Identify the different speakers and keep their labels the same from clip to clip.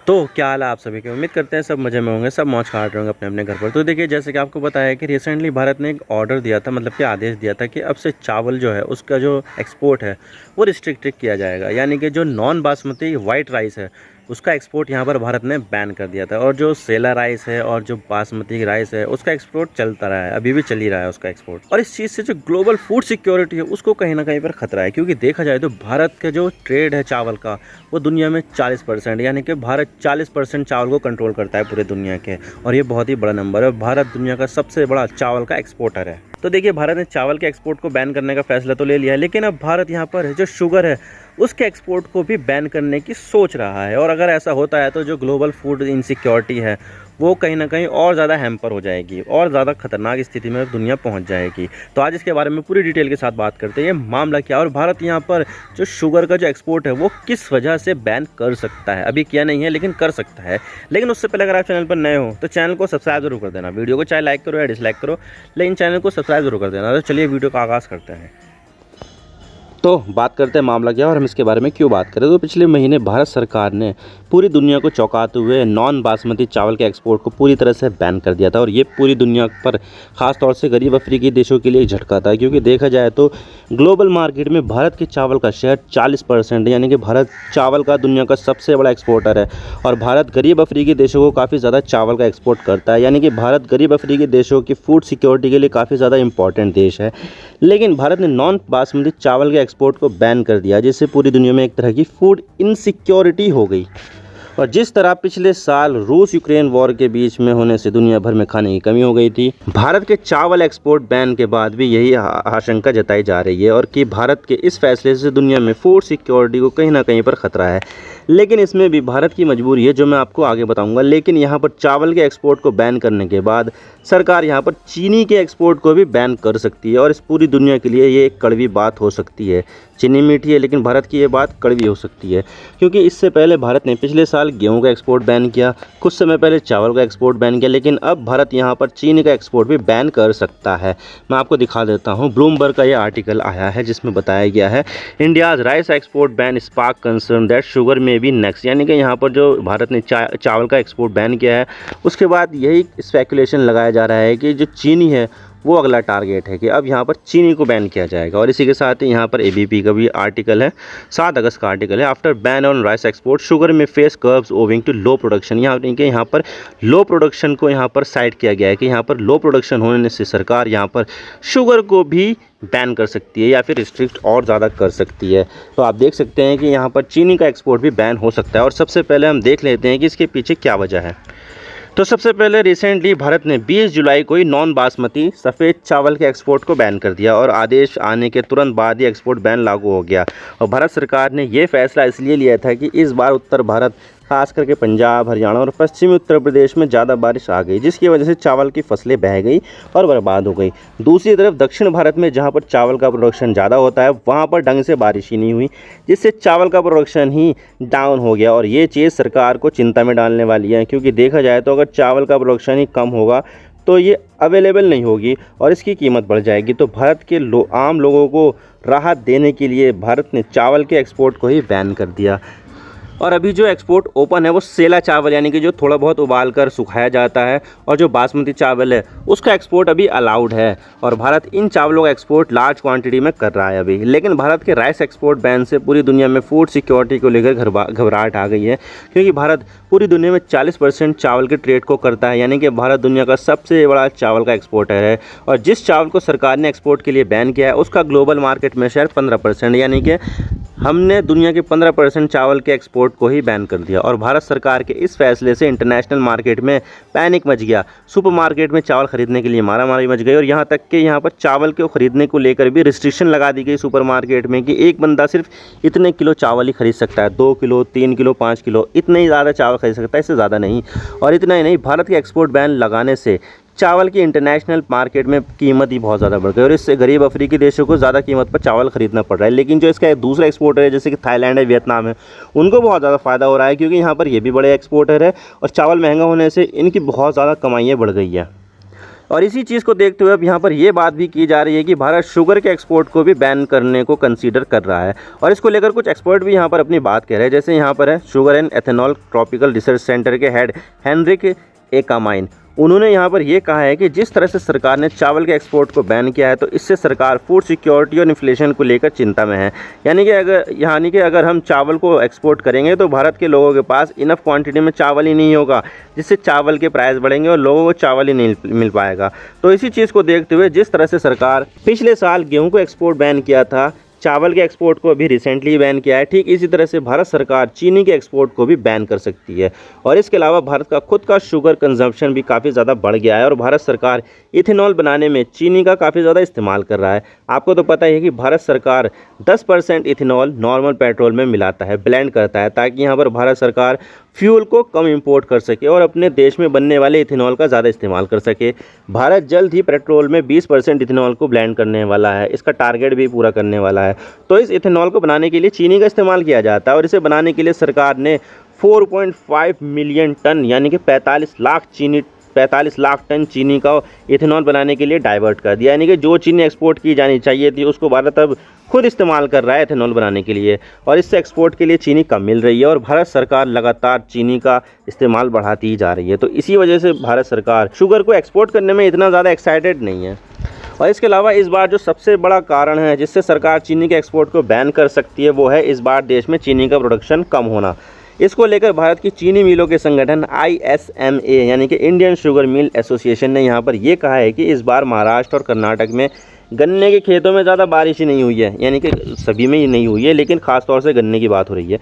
Speaker 1: तो क्या हाल है आप सभी के। उम्मीद करते हैं सब मज़े में होंगे, सब मौज काट रहे होंगे अपने अपने घर पर। तो देखिए, जैसे कि आपको पता है कि रिसेंटली भारत ने एक ऑर्डर दिया था, मतलब कि आदेश दिया था कि अब से चावल जो है उसका जो एक्सपोर्ट है वो रिस्ट्रिक्टेड किया जाएगा। यानी कि जो नॉन बासमती वाइट राइस है उसका एक्सपोर्ट यहाँ पर भारत ने बैन कर दिया था, और जो सेला राइस है और जो बासमती राइस है उसका एक्सपोर्ट चलता रहा है, अभी भी चल ही रहा है उसका एक्सपोर्ट। और इस चीज़ से जो ग्लोबल फूड सिक्योरिटी है उसको कहीं ना कहीं पर खतरा है, क्योंकि देखा जाए तो भारत का जो ट्रेड है चावल का वो दुनिया में 40%, यानी कि भारत 40% चावल को कंट्रोल करता है पूरे दुनिया के। और ये बहुत ही बड़ा नंबर है। भारत दुनिया का सबसे बड़ा चावल का एक्सपोर्टर है। तो देखिए, भारत ने चावल के एक्सपोर्ट को बैन करने का फैसला तो ले लिया है, लेकिन अब भारत यहाँ पर जो शुगर है उसके एक्सपोर्ट को भी बैन करने की सोच रहा है। और अगर ऐसा होता है तो जो ग्लोबल फूड इनसिक्योरिटी है वो कहीं ना कहीं और ज़्यादा हैम्पर हो जाएगी और ज़्यादा खतरनाक स्थिति में दुनिया पहुंच जाएगी। तो आज इसके बारे में पूरी डिटेल के साथ बात करते हैं, ये मामला क्या और भारत यहाँ पर जो शुगर का जो एक्सपोर्ट है वो किस वजह से बैन कर सकता है। अभी किया नहीं है लेकिन कर सकता है। लेकिन उससे पहले अगर आप चैनल पर नए हो तो चैनल को सब्सक्राइब जरूर कर देना। वीडियो को चाहे लाइक करो या डिसलाइक करो, लेकिन चैनल को सब्सक्राइब जरूर कर देना। तो चलिए वीडियो का आगाज़ करते हैं। तो बात करते हैं मामला क्या और हम इसके बारे में क्यों बात करें। तो पिछले महीने भारत सरकार ने पूरी दुनिया को चौंकाते हुए नॉन बासमती चावल के एक्सपोर्ट को पूरी तरह से बैन कर दिया था। और ये पूरी दुनिया पर ख़ास तौर से गरीब अफ्रीकी देशों के लिए एक झटका था, क्योंकि देखा जाए तो ग्लोबल मार्केट में भारत के चावल का शेयर 40%, यानी कि भारत चावल का दुनिया का सबसे बड़ा एक्सपोर्टर है। और भारत गरीब अफ्रीकी देशों को काफ़ी ज़्यादा चावल का एक्सपोर्ट करता है, यानी कि भारत गरीब अफ्रीकी देशों की फूड सिक्योरिटी के लिए काफ़ी ज़्यादा इंपॉर्टेंट देश है। लेकिन भारत ने नॉन बासमती चावल के एक्सपोर्ट को बैन कर दिया, जिससे पूरी दुनिया में एक तरह की फूड इनसिक्योरिटी हो गई। और जिस तरह पिछले साल रूस यूक्रेन वॉर के बीच में होने से दुनिया भर में खाने की कमी हो गई थी, भारत के चावल एक्सपोर्ट बैन के बाद भी यही आशंका जताई जा रही है और कि भारत के इस फैसले से दुनिया में फूड सिक्योरिटी को कहीं ना कहीं पर खतरा है। लेकिन इसमें भी भारत की मजबूरी है, जो मैं आपको आगे बताऊंगा। लेकिन यहाँ पर चावल के एक्सपोर्ट को बैन करने के बाद सरकार यहाँ पर चीनी के एक्सपोर्ट को भी बैन कर सकती है, और इस पूरी दुनिया के लिए ये एक कड़वी बात हो सकती है। चीनी मीठी है लेकिन भारत की ये बात कड़वी हो सकती है, क्योंकि इससे पहले भारत ने पिछले साल गेहूं का एक्सपोर्ट बैन किया, कुछ समय पहले चावल का एक्सपोर्ट बैन किया, लेकिन अब भारत यहाँ पर चीनी का एक्सपोर्ट भी बैन कर सकता है। मैं आपको दिखा देता हूँ, ब्लूमबर्ग का ये आर्टिकल आया है जिसमें बताया गया है India's rice export ban spark concern that sugar में भी नेक्स्ट। यानी कि यहाँ पर जो भारत ने चावल का एक्सपोर्ट बैन किया है उसके बाद यही स्पेकुलेशन लगाया जा रहा है कि जो चीनी है वो अगला टारगेट है, कि अब यहाँ पर चीनी को बैन किया जाएगा। और इसी के साथ ही यहाँ पर एबीपी का भी आर्टिकल है, 7 अगस्त का आर्टिकल है, after ban on rice export sugar में face curbs owing to low production. यहाँ पर लो प्रोडक्शन को यहाँ पर साइड किया गया है कि यहाँ पर लो प्रोडक्शन होने से सरकार यहाँ पर शुगर को भी बैन कर सकती है या फिर रिस्ट्रिक्ट और ज़्यादा कर सकती है। तो आप देख सकते हैं कि यहाँ पर चीनी का एक्सपोर्ट भी बैन हो सकता है। और सबसे पहले हम देख लेते हैं कि इसके पीछे क्या वजह है। तो सबसे पहले रिसेंटली भारत ने 20 जुलाई को ही नॉन बासमती सफ़ेद चावल के एक्सपोर्ट को बैन कर दिया, और आदेश आने के तुरंत बाद ही एक्सपोर्ट बैन लागू हो गया। और भारत सरकार ने ये फैसला इसलिए लिया था कि इस बार उत्तर भारत, खास करके पंजाब, हरियाणा और पश्चिमी उत्तर प्रदेश में ज़्यादा बारिश आ गई, जिसकी वजह से चावल की फसलें बह गई और बर्बाद हो गई। दूसरी तरफ दक्षिण भारत में जहाँ पर चावल का प्रोडक्शन ज़्यादा होता है वहाँ पर ढंग से बारिश ही नहीं हुई, जिससे चावल का प्रोडक्शन ही डाउन हो गया। और ये चीज़ सरकार को चिंता में डालने वाली है, क्योंकि देखा जाए तो अगर चावल का प्रोडक्शन ही कम होगा तो ये अवेलेबल नहीं होगी और इसकी कीमत बढ़ जाएगी। तो भारत के आम लोगों को राहत देने के लिए भारत ने चावल के एक्सपोर्ट को ही बैन कर दिया। और अभी जो एक्सपोर्ट ओपन है वो सेला चावल, यानी कि जो थोड़ा बहुत उबाल कर सुखाया जाता है, और जो बासमती चावल है उसका एक्सपोर्ट अभी अलाउड है। और भारत इन चावलों का एक्सपोर्ट लार्ज क्वांटिटी में कर रहा है अभी। लेकिन भारत के राइस एक्सपोर्ट बैन से पूरी दुनिया में फूड सिक्योरिटी को लेकर घबराहट आ गई है, क्योंकि भारत पूरी दुनिया में 40% चावल के ट्रेड को करता है, यानी कि भारत दुनिया का सबसे बड़ा चावल का एक्सपोर्टर है। और जिस चावल को सरकार ने एक्सपोर्ट के लिए बैन किया है उसका ग्लोबल मार्केट में शेयर 15%, यानी कि हमने दुनिया के 15% चावल के एक्सपोर्ट को ही बैन कर दिया। और भारत सरकार के इस फैसले से इंटरनेशनल मार्केट में पैनिक मच गया। सुपरमार्केट में चावल खरीदने के लिए मारामारी मच गई, और यहाँ तक कि यहाँ पर चावल को खरीदने को लेकर भी रिस्ट्रिक्शन लगा दी गई सुपरमार्केट में कि एक बंदा सिर्फ इतने किलो चावल ही खरीद सकता है, 2 किलो, 3 किलो, 5 किलो, इतने ही ज़्यादा चावल खरीद सकता है, इससे ज़्यादा नहीं। और इतना ही नहीं, भारत के एक्सपोर्ट बैन लगाने से चावल की इंटरनेशनल मार्केट में कीमत ही बहुत ज़्यादा बढ़ गई, और इससे गरीब अफ्रीकी देशों को ज़्यादा कीमत पर चावल खरीदना पड़ रहा है। लेकिन जो इसका दूसरा एक्सपोर्टर है, जैसे कि थाईलैंड है, वियतनाम है, उनको बहुत ज़्यादा फ़ायदा हो रहा है, क्योंकि यहाँ पर ये भी बड़े एक्सपोर्टर है और चावल महंगा होने से इनकी बहुत ज़्यादा कमाइयाँ बढ़ गई है। और इसी चीज़ को देखते हुए अब यहाँ पर ये बात भी की जा रही है कि भारत शुगर के एक्सपोर्ट को भी बैन करने को कंसीडर कर रहा है। और इसको लेकर कुछ एक्सपर्ट भी यहाँ पर अपनी बात कह रहे हैं। जैसे यहाँ पर है sugar and ethanol tropical research centre के हेड हेनरिक एकामाइन। उन्होंने यहाँ पर ये कहा है कि जिस तरह से सरकार ने चावल के एक्सपोर्ट को बैन किया है तो इससे सरकार फूड सिक्योरिटी और इन्फ्लेशन को लेकर चिंता में है। यानी कि अगर हम चावल को एक्सपोर्ट करेंगे तो भारत के लोगों के पास इनफ क्वांटिटी में चावल ही नहीं होगा, जिससे चावल के प्राइस बढ़ेंगे और लोगों को चावल ही नहीं मिल पाएगा। तो इसी चीज़ को देखते हुए जिस तरह से सरकार पिछले साल गेहूँ को एक्सपोर्ट बैन किया था, चावल के एक्सपोर्ट को अभी रिसेंटली बैन किया है, ठीक इसी तरह से भारत सरकार चीनी के एक्सपोर्ट को भी बैन कर सकती है। और इसके अलावा भारत का खुद का शुगर कंजम्पशन भी काफ़ी ज़्यादा बढ़ गया है और भारत सरकार इथेनॉल बनाने में चीनी का काफ़ी ज़्यादा इस्तेमाल कर रहा है। आपको तो पता ही है कि भारत सरकार 10% इथेनॉल नॉर्मल पेट्रोल में मिलाता है, ब्लेंड करता है, ताकि यहाँ पर भारत सरकार फ्यूल को कम इंपोर्ट कर सके और अपने देश में बनने वाले इथेनॉल का ज़्यादा इस्तेमाल कर सके। भारत जल्द ही पेट्रोल में 20% इथेनॉल को ब्लेंड करने वाला है, इसका टारगेट भी पूरा करने वाला है। तो इस इथेनॉल को बनाने के लिए चीनी का इस्तेमाल किया जाता है और इसे बनाने के लिए सरकार ने 4.5 मिलियन टन यानी कि 45 लाख टन चीनी का इथेनॉल बनाने के लिए डाइवर्ट कर दिया। यानी कि जो चीनी एक्सपोर्ट की जानी चाहिए थी उसको भारत अब खुद इस्तेमाल कर रहा है इथेनॉल बनाने के लिए, और इससे एक्सपोर्ट के लिए चीनी कम मिल रही है और भारत सरकार लगातार चीनी का इस्तेमाल बढ़ाती ही जा रही है। तो इसी वजह से भारत सरकार शुगर को एक्सपोर्ट करने में इतना ज़्यादा एक्साइटेड नहीं है। और इसके अलावा इस बार जो सबसे बड़ा कारण है जिससे सरकार चीनी के एक्सपोर्ट को बैन कर सकती है वो है इस बार देश में चीनी का प्रोडक्शन कम होना। इसको लेकर भारत की चीनी मिलों के संगठन ISMA यानी कि इंडियन शुगर मिल एसोसिएशन ने यहाँ पर ये कहा है कि इस बार महाराष्ट्र और कर्नाटक में गन्ने के खेतों में ज़्यादा बारिश ही नहीं हुई है, यानी कि सभी में ही नहीं हुई है, लेकिन ख़ास तौर से गन्ने की बात हो रही है,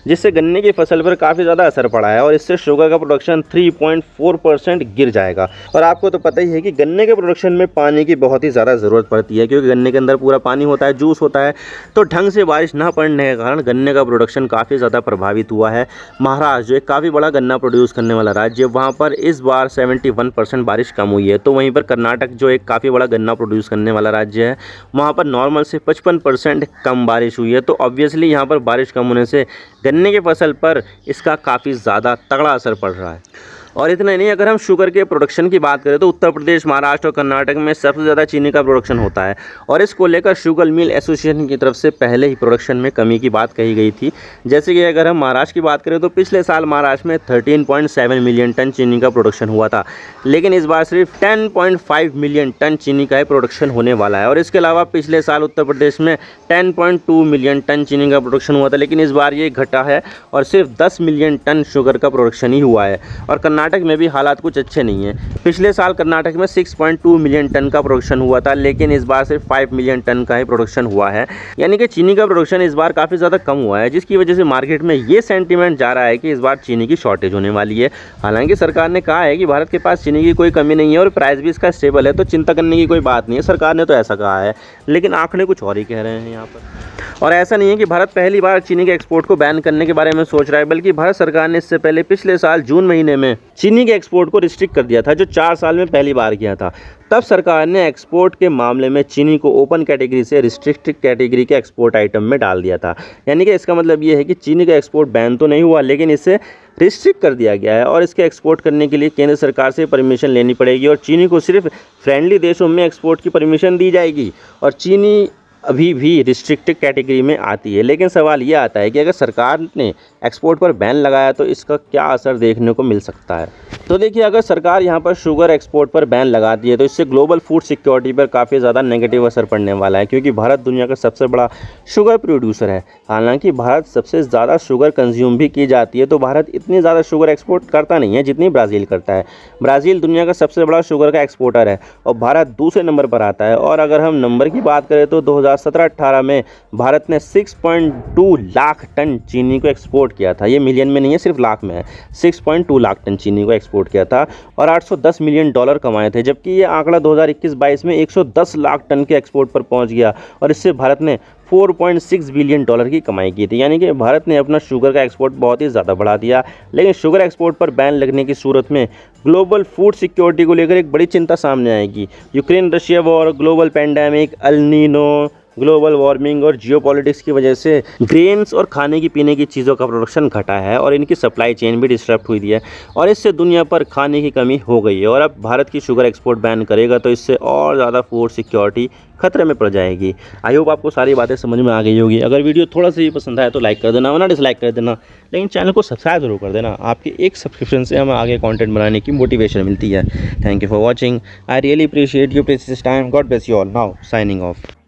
Speaker 1: जिससे गन्ने की फसल पर काफ़ी ज़्यादा असर पड़ा है और इससे शुगर का प्रोडक्शन 3.4% गिर जाएगा। और आपको तो पता ही है कि गन्ने के प्रोडक्शन में पानी की बहुत ही ज़्यादा ज़रूरत पड़ती है, क्योंकि गन्ने के अंदर पूरा पानी होता है, जूस होता है। तो ढंग से बारिश ना पड़ने के कारण गन्ने का प्रोडक्शन काफ़ी ज़्यादा प्रभावित हुआ है। महाराष्ट्र जो एक काफ़ी बड़ा गन्ना प्रोड्यूस करने वाला राज्य, वहाँ पर इस बार 71% बारिश कम हुई है। तो वहीं पर कर्नाटक जो एक काफ़ी बड़ा गन्ना प्रोड्यूस करने वाला राज्य है, वहाँ पर नॉर्मल से 55% कम बारिश हुई है। तो ऑब्वियसली यहाँ पर बारिश कम होने से गन्ने की फसल पर इसका काफ़ी ज़्यादा तगड़ा असर पड़ रहा है। और इतना ही नहीं, अगर हम शुगर के प्रोडक्शन की बात करें तो उत्तर प्रदेश, महाराष्ट्र और कर्नाटक में सबसे ज़्यादा चीनी का प्रोडक्शन होता है और इसको लेकर शुगर मिल एसोसिएशन की तरफ से पहले ही प्रोडक्शन में कमी की बात कही गई थी। जैसे कि अगर हम महाराष्ट्र की बात करें तो पिछले साल महाराष्ट्र में 13.7 मिलियन टन चीनी का प्रोडक्शन हुआ था, लेकिन इस बार सिर्फ 10.5 मिलियन टन चीनी का ही प्रोडक्शन होने वाला है। और इसके अलावा पिछले साल उत्तर प्रदेश में 10.2 मिलियन टन चीनी का प्रोडक्शन हुआ था, लेकिन इस बार ये घटा है और सिर्फ 10 मिलियन टन शुगर का प्रोडक्शन ही हुआ है। और कर्नाटक में भी हालात कुछ अच्छे नहीं हैं। पिछले साल कर्नाटक में 6.2 मिलियन टन का प्रोडक्शन हुआ था, लेकिन इस बार सिर्फ 5 मिलियन टन का ही प्रोडक्शन हुआ है। यानी कि चीनी का प्रोडक्शन इस बार काफ़ी ज़्यादा कम हुआ है, जिसकी वजह से मार्केट में ये सेंटीमेंट जा रहा है कि इस बार चीनी की शॉर्टेज होने वाली है। हालांकि सरकार ने कहा है कि भारत के पास चीनी की कोई कमी नहीं है और प्राइस भी इसका स्टेबल है, तो चिंता करने की कोई बात नहीं है। सरकार ने तो ऐसा कहा है, लेकिन आंकड़े कुछ और ही कह रहे हैं यहाँ पर। और ऐसा नहीं है कि भारत पहली बार चीनी के एक्सपोर्ट को बैन करने के बारे में सोच रहा है, बल्कि भारत सरकार ने इससे पहले पिछले साल जून महीने में चीनी के एक्सपोर्ट को रिस्ट्रिक्ट कर दिया था, जो 4 साल में पहली बार किया था। तब सरकार ने एक्सपोर्ट के मामले में चीनी को ओपन कैटेगरी से रिस्ट्रिक्टेड कैटेगरी के एक्सपोर्ट आइटम में डाल दिया था। यानी कि इसका मतलब ये है कि चीनी का एक्सपोर्ट बैन तो नहीं हुआ, लेकिन इसे रिस्ट्रिक्ट कर दिया गया है और इसके एक्सपोर्ट करने के लिए केंद्र सरकार से परमिशन लेनी पड़ेगी और चीनी को सिर्फ फ्रेंडली देशों में एक्सपोर्ट की परमिशन दी जाएगी। और चीनी अभी भी रिस्ट्रिक्टेड कैटेगरी में आती है। लेकिन सवाल ये आता है कि अगर सरकार ने एक्सपोर्ट पर बैन लगाया तो इसका क्या असर देखने को मिल सकता है। तो देखिए, अगर सरकार यहाँ पर शुगर एक्सपोर्ट पर बैन लगाती है तो इससे ग्लोबल फूड सिक्योरिटी पर काफ़ी ज़्यादा नेगेटिव असर पड़ने वाला है, क्योंकि भारत दुनिया का सबसे बड़ा शुगर प्रोड्यूसर है। हालांकि भारत सबसे ज़्यादा शुगर कंज्यूम भी की जाती है, तो भारत इतनी ज़्यादा शुगर एक्सपोर्ट करता नहीं है जितनी ब्राज़ील करता है। ब्राज़ील दुनिया का सबसे बड़ा शुगर का एक्सपोर्टर है और भारत दूसरे नंबर पर आता है। और अगर हम नंबर की बात करें तो 2017-18 में भारत ने 6.2 लाख टन चीनी को एक्सपोर्ट किया था। ये मिलियन में नहीं है, सिर्फ लाख में है। 6.2 लाख टन चीनी को एक्सपोर्ट किया था और $810 मिलियन कमाए थे, जबकि ये आंकड़ा 2021-22 में 110 लाख टन के एक्सपोर्ट पर पहुंच गया और इससे भारत ने $4.6 बिलियन की कमाई की थी। यानी कि भारत ने अपना शुगर का एक्सपोर्ट बहुत ही ज़्यादा बढ़ा दिया। लेकिन शुगर एक्सपोर्ट पर बैन लगने की सूरत में ग्लोबल फूड सिक्योरिटी को लेकर एक बड़ी चिंता सामने आएगी। Ukraine Russia war, global pandemic, El Nino, global warming और जियोपॉलिटिक्स की वजह से ग्रेन्स और खाने की पीने की चीज़ों का प्रोडक्शन घटा है और इनकी सप्लाई चेन भी डिस्टर्ब हुई है और इससे दुनिया पर खाने की कमी हो गई है। और अब भारत की शुगर एक्सपोर्ट बैन करेगा तो इससे और ज़्यादा फूड सिक्योरिटी खतरे में पड़ जाएगी। आई होप आपको सारी बातें समझ में आ गई होगी। अगर वीडियो थोड़ा सा भी पसंद आया तो लाइक कर देना, वरना डिसलाइक कर देना, लेकिन चैनल को सब्सक्राइब जरूर कर देना। आपके एक सब्सक्रिप्शन से हमें आगे कंटेंट बनाने की मोटिवेशन मिलती है। Thank you for watching. I really appreciate your precious time. God bless you all. Now signing off.